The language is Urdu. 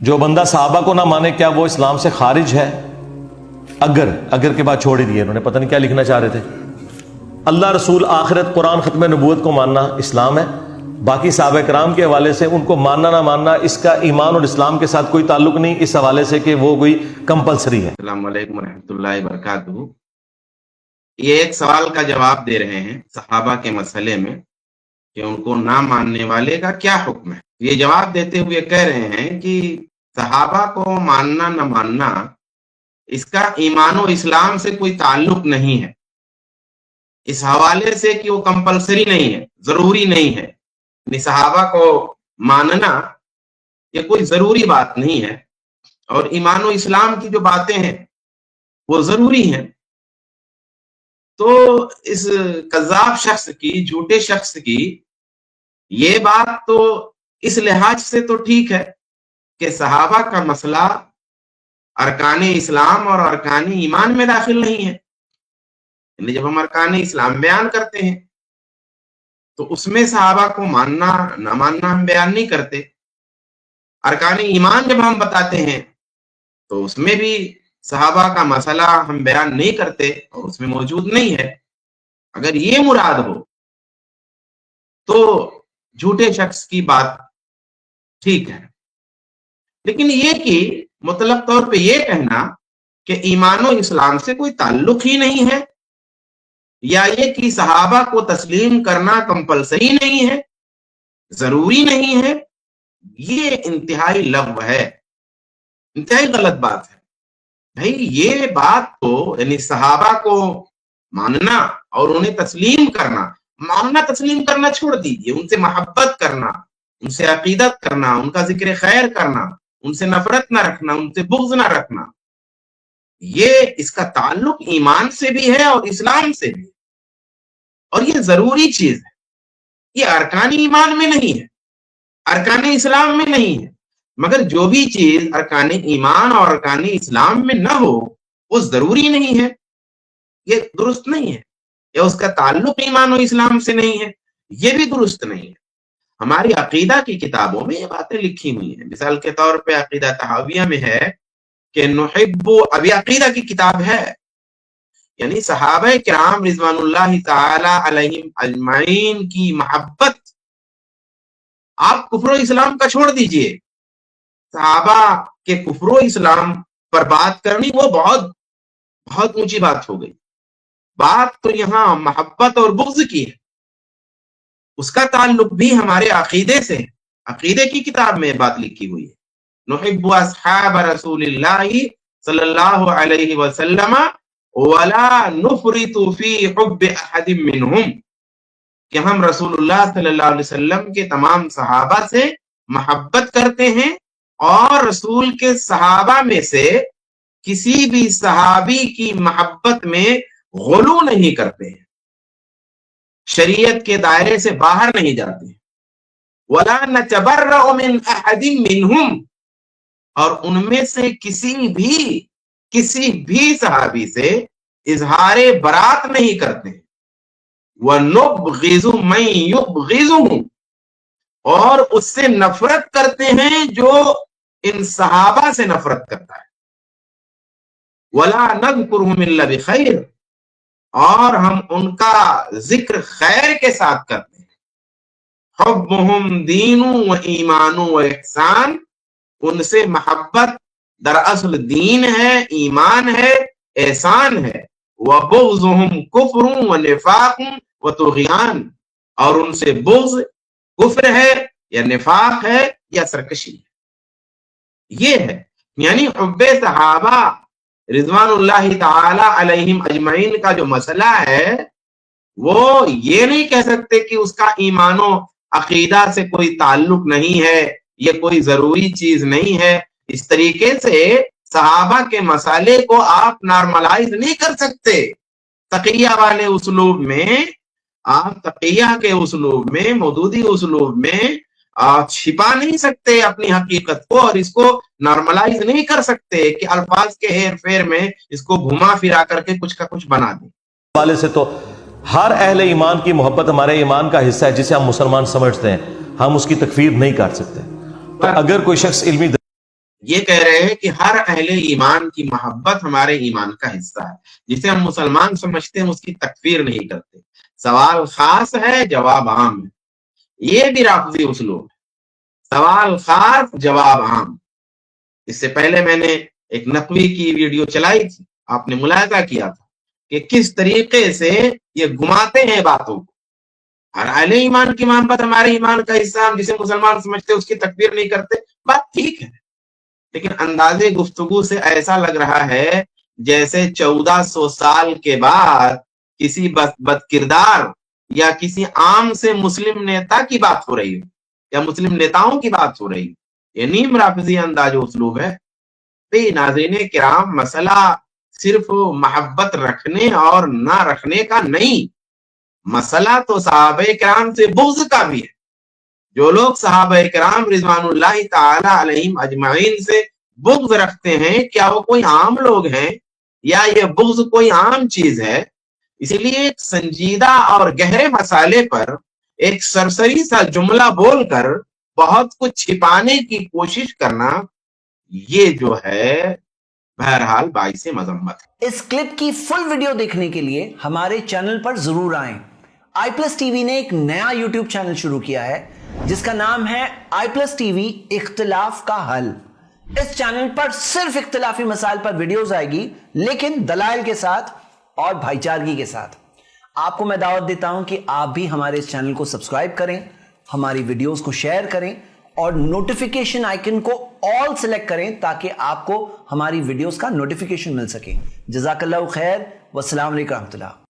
جو بندہ صحابہ کو نہ مانے کیا وہ اسلام سے خارج ہے؟ اگر کے بعد چھوڑ ہی دیے انہوں نے، پتہ نہیں کیا لکھنا چاہ رہے تھے۔ اللہ، رسول، آخرت، قرآن، ختم نبوت کو ماننا اسلام ہے۔ باقی صحابہ کرام کے حوالے سے ان کو ماننا نہ ماننا اس کا ایمان اور اسلام کے ساتھ کوئی تعلق نہیں، اس حوالے سے کہ وہ کوئی کمپلسری ہے۔ السلام علیکم ورحمۃ اللہ وبرکاتہ۔ یہ ایک سوال کا جواب دے رہے ہیں صحابہ کے مسئلے میں کہ ان کو نہ ماننے والے کا کیا حکم ہے۔ یہ جواب دیتے ہوئے کہہ رہے ہیں کہ صحابہ کو ماننا نہ ماننا اس کا ایمان و اسلام سے کوئی تعلق نہیں ہے، اس حوالے سے کہ وہ کمپلسری نہیں ہے، ضروری نہیں ہے، یعنی صحابہ کو ماننا یہ کوئی ضروری بات نہیں ہے، اور ایمان و اسلام کی جو باتیں ہیں وہ ضروری ہیں۔ تو اس کذاب شخص کی، جھوٹے شخص کی یہ بات تو اس لحاظ سے تو ٹھیک ہے کہ صحابہ کا مسئلہ ارکان اسلام اور ارکان ایمان میں داخل نہیں ہے، یعنی جب ہم ارکان اسلام بیان کرتے ہیں تو اس میں صحابہ کو ماننا نہ ماننا ہم بیان نہیں کرتے۔ ارکان ایمان جب ہم بتاتے ہیں تو اس میں بھی صحابہ کا مسئلہ ہم بیان نہیں کرتے اور اس میں موجود نہیں ہے۔ اگر یہ مراد ہو تو جھوٹے شخص کی بات ٹھیک ہے، لیکن یہ کہ مطلق طور پہ یہ کہنا کہ ایمان و اسلام سے کوئی تعلق ہی نہیں ہے، یا یہ کہ صحابہ کو تسلیم کرنا کمپلسری نہیں ہے، ضروری نہیں ہے، یہ انتہائی لغو ہے، انتہائی غلط بات ہے۔ بھائی یہ بات تو یعنی صحابہ کو ماننا اور انہیں تسلیم کرنا، ماننا تسلیم کرنا چھوڑ دیجیے، ان سے محبت کرنا، ان سے عقیدت کرنا، ان کا ذکر خیر کرنا، ان سے نفرت نہ رکھنا، ان سے بغض نہ رکھنا، یہ اس کا تعلق ایمان سے بھی ہے اور اسلام سے بھی، اور یہ ضروری چیز ہے۔ یہ ارکان ایمان میں نہیں ہے، ارکان اسلام میں نہیں ہے، مگر جو بھی چیز ارکان ایمان اور ارکان اسلام میں نہ ہو وہ ضروری نہیں ہے، یہ درست نہیں ہے، یا اس کا تعلق ایمان و اسلام سے نہیں ہے، یہ بھی درست نہیں ہے۔ ہماری عقیدہ کی کتابوں میں یہ باتیں لکھی ہوئی ہیں، مثال کے طور پہ عقیدہ تحاویہ میں ہے کہ نحب، ابھی عقیدہ کی کتاب ہے، یعنی صحابہ کرام رضوان اللہ تعالی علیہم اجمعین کی محبت، آپ کفر و اسلام کا چھوڑ دیجئے، صحابہ کے کفر و اسلام پر بات کرنی وہ بہت بہت اونچی بات ہو گئی۔ بات تو یہاں محبت اور بغض کی ہے، اس کا تعلق بھی ہمارے عقیدے سے ہے، عقیدے کی کتاب میں بات لکھی ہوئی ہے، نحب اصحاب رسول اللہ صلی اللہ علیہ وسلم ولا نفرط فی حب احد منہم، کہ ہم رسول اللہ صلی اللہ علیہ وسلم کے تمام صحابہ سے محبت کرتے ہیں اور رسول کے صحابہ میں سے کسی بھی صحابی کی محبت میں غلو نہیں کرتے ہیں، شریعت کے دائرے سے باہر نہیں جاتے ہیں، ولا نتبرأ من احد منہم، اور ان میں سے کسی بھی صحابی سے اظہار برات نہیں کرتے ہیں، وَنُبْغِضُ مَن يُبْغِضُهُ، اور اس سے نفرت کرتے ہیں جو ان صحابہ سے نفرت کرتا ہے، وَلَا نَذْكُرُهُمْ إِلَّا بِخَيْرٍ، اور ہم ان کا ذکر خیر کے ساتھ کرتے ہیں، حُبُّهُمْ دِینٌ وَإِيمَانٌ وَإِحْسَانٌ، ان سے محبت دراصل دین ہے، ایمان ہے، احسان ہے، وَبُغْضُهُمْ كُفْرٌ وَنِفَاقٌ وَطُغْيَانٌ، اور ان سے بغض کفر ہے یا نفاق ہے یا سرکشی ہے۔ یہ ہے یعنی حب صحابہ رضوان اللہ تعالی علیہم اجمعین کا جو مسئلہ ہے وہ یہ نہیں کہہ سکتے کہ اس کا ایمان و عقیدہ سے کوئی تعلق نہیں ہے، یہ کوئی ضروری چیز نہیں ہے۔ اس طریقے سے صحابہ کے مسئلے کو آپ نارملائز نہیں کر سکتے، تقیہ والے اسلوب میں، آپ تقیہ کے اسلوب میں، مودودی اسلوب میں آپ چھپا نہیں سکتے اپنی حقیقت کو، اور اس کو نارملائز نہیں کر سکتے کہ الفاظ کے ہیر پھیر میں اس کو گھما پھرا کر کے کچھ کا کچھ بنا دیں۔ حوالے سے تو ہر اہل ایمان کی محبت ہمارے ایمان کا حصہ ہے، جسے ہم مسلمان سمجھتے ہیں، ہم اس کی تکفیر نہیں کر سکتے۔ اگر کوئی شخص علمی یہ کہہ رہے ہیں کہ ہر اہل ایمان کی محبت ہمارے ایمان کا حصہ ہے، جسے ہم مسلمان سمجھتے ہیں اس کی تکفیر نہیں کرتے۔ سوال خاص ہے، جواب عام ہے، یہ بھی رافضی اسلوب ہے، سوال خاص جواب عام۔ اس سے پہلے میں نے ایک نقوی کی ویڈیو چلائی تھی، آپ نے ملاحظہ کیا تھا کہ کس طریقے سے یہ گھماتے ہیں باتوں کو۔ ہر اہل ایمان کی محبت ہمارے ایمان کا حصہ، ہم جسے مسلمان سمجھتے اس کی تکفیر نہیں کرتے، بات ٹھیک ہے، لیکن انداز گفتگو سے ایسا لگ رہا ہے جیسے 1400 سال کے بعد کسی بد کردار یا کسی عام سے مسلم نیتا کی بات ہو رہی ہو یا مسلم نیتاؤں کی بات ہو رہی ہو۔ یہ نیم رافضی انداز و اسلوب ہے۔ ناظرین کرام، مسئلہ صرف محبت رکھنے اور نہ رکھنے کا نہیں، مسئلہ تو صحابہ کرام سے بغض کا بھی ہے۔ جو لوگ صحابہ کرام رضوان اللہ تعالی علیہم اجمعین سے بغض رکھتے ہیں، کیا وہ کوئی عام لوگ ہیں یا یہ بغض کوئی عام چیز ہے؟ اسی لیے ایک سنجیدہ اور گہرے مسئلے پر ایک سرسری سا جملہ بول کر بہت کچھ چھپانے کی کوشش کرنا، یہ جو ہے بہرحال باعث مذمت ہے۔ اس کلپ کی فل ویڈیو دیکھنے کے لیے ہمارے چینل پر ضرور آئیں۔ آئی پلس ٹی وی نے ایک نیا یوٹیوب چینل شروع کیا ہے جس کا نام ہے آئی پلس ٹی وی اختلاف کا حل۔ اس چینل پر صرف اختلافی مسائل پر ویڈیوز آئے گی، لیکن دلائل کے ساتھ اور بھائی چارگی کے ساتھ۔ آپ کو میں دعوت دیتا ہوں کہ آپ بھی ہمارے اس چینل کو سبسکرائب کریں، ہماری ویڈیوز کو شیئر کریں اور نوٹیفیکیشن آئیکن کو آل سلیکٹ کریں تاکہ آپ کو ہماری ویڈیوز کا نوٹیفیکیشن مل سکے۔ جزاک اللہ خیر، والسلام علیکم ورحمۃ اللہ۔